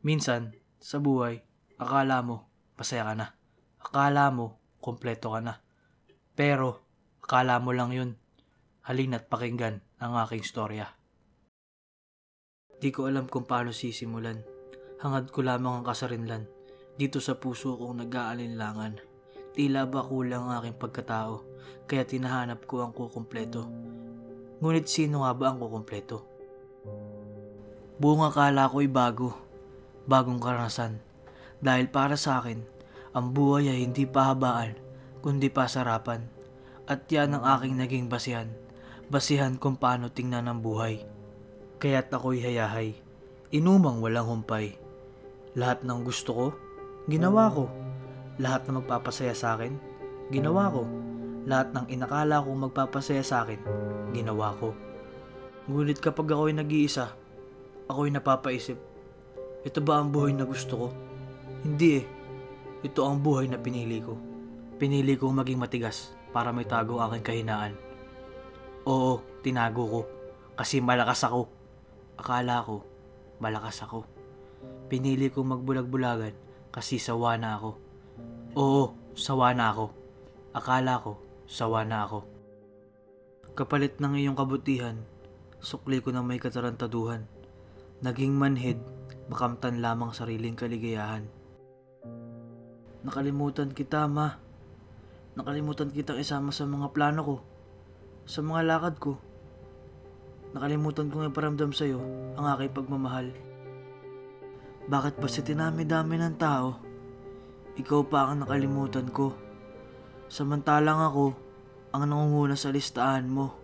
Minsan, sa buhay, akala mo, masaya ka na. Akala mo, kompleto ka na. Pero, akala mo lang yun. Halina't pakinggan ang aking storya. Di ko alam kung paano sisimulan. Hangad ko lamang ang kasarinlan. Dito sa puso kong nag-aalinlangan. Tila ba kulang ang aking pagkatao, kaya tinahanap ko ang kukumpleto. Ngunit sino nga ba ang kukumpleto? Buong akala ko'y bagong karanasan. Dahil para sa akin, ang buhay ay hindi pahabaan, kundi pasarapan. At yan ang aking naging basihan kung paano tingnan ang buhay. Kaya't ako'y hayahay, inumang walang humpay. Lahat ng gusto ko, ginawa ko. Lahat na magpapasaya sa akin, ginawa ko. Lahat ng inakala kong magpapasaya sa akin, ginawa ko. Ngunit kapag ako'y nag-iisa, ako'y napapaisip, ito ba ang buhay na gusto ko? Hindi eh. Ito ang buhay na pinili ko. Pinili kong maging matigas para may tago ang aking kahinaan. Oo, tinago ko. Kasi malakas ako. Akala ko, malakas ako. Pinili kong magbulag-bulagan kasi sawa na ako. Oo, sawa na ako. Akala ko, sawa na ako. Kapalit ng iyong kabutihan, sukli ko na may katarantaduhan. Naging manhid, makamtan lamang sariling kaligayahan. Nakalimutan kita, ma. Nakalimutan kitang isama sa mga plano ko, sa mga lakad ko. Nakalimutan kong iparamdam sa'yo ang aking pagmamahal. Bakit ba sa dinami-dami ng tao, ikaw pa ang nakalimutan ko? Samantalang ako ang nangunguna sa listahan mo.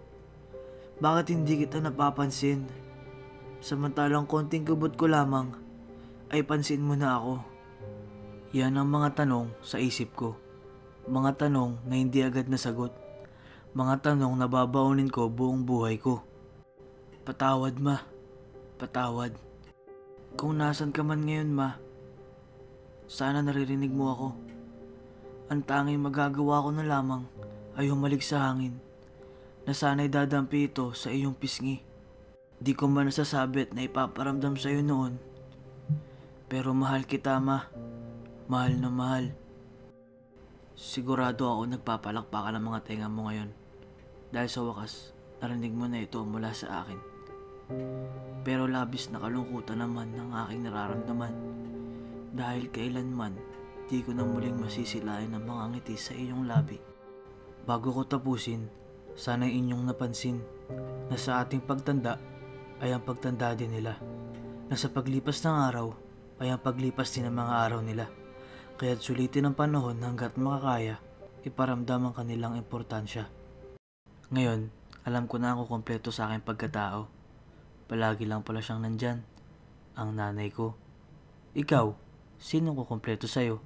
Bakit hindi kita napapansin? Samantalang konting kubot ko lamang ay pansin mo na ako. Yan ang mga tanong sa isip ko. Mga tanong na hindi agad nasagot. Mga tanong na babaunin ko buong buhay ko. Patawad, ma. Patawad. Kung nasan ka man ngayon, ma, sana naririnig mo ako. Ang tanging magagawa ko na lamang ay humalig sa hangin na sana'y dadampi ito sa iyong pisngi. Di ko man nasasabi at naipaparamdam sa iyo noon. Pero mahal kita, ma. Mahal na mahal. Sigurado ako nagpapalakpakan ng mga tenga mo ngayon. Dahil sa wakas, narinig mo na ito mula sa akin. Pero labis na kalungkutan naman ng aking nararamdaman. Dahil kailanman, di ko na muling masisilayan ang mga ngiti sa iyong labi. Bago ko tapusin, sana'y inyong napansin na sa ating pagtanda ay ang pagtanda din nila. Na sa paglipas ng araw ay ang paglipas din ng mga araw nila. Kaya't sulitin ang panahon hanggat makakaya, iparamdam ang kanilang importansya. Ngayon, alam ko na ako kompleto sa aking pagkatao. Palagi lang pala siyang nandyan, ang nanay ko. Ikaw, sino ko kompleto sa'yo?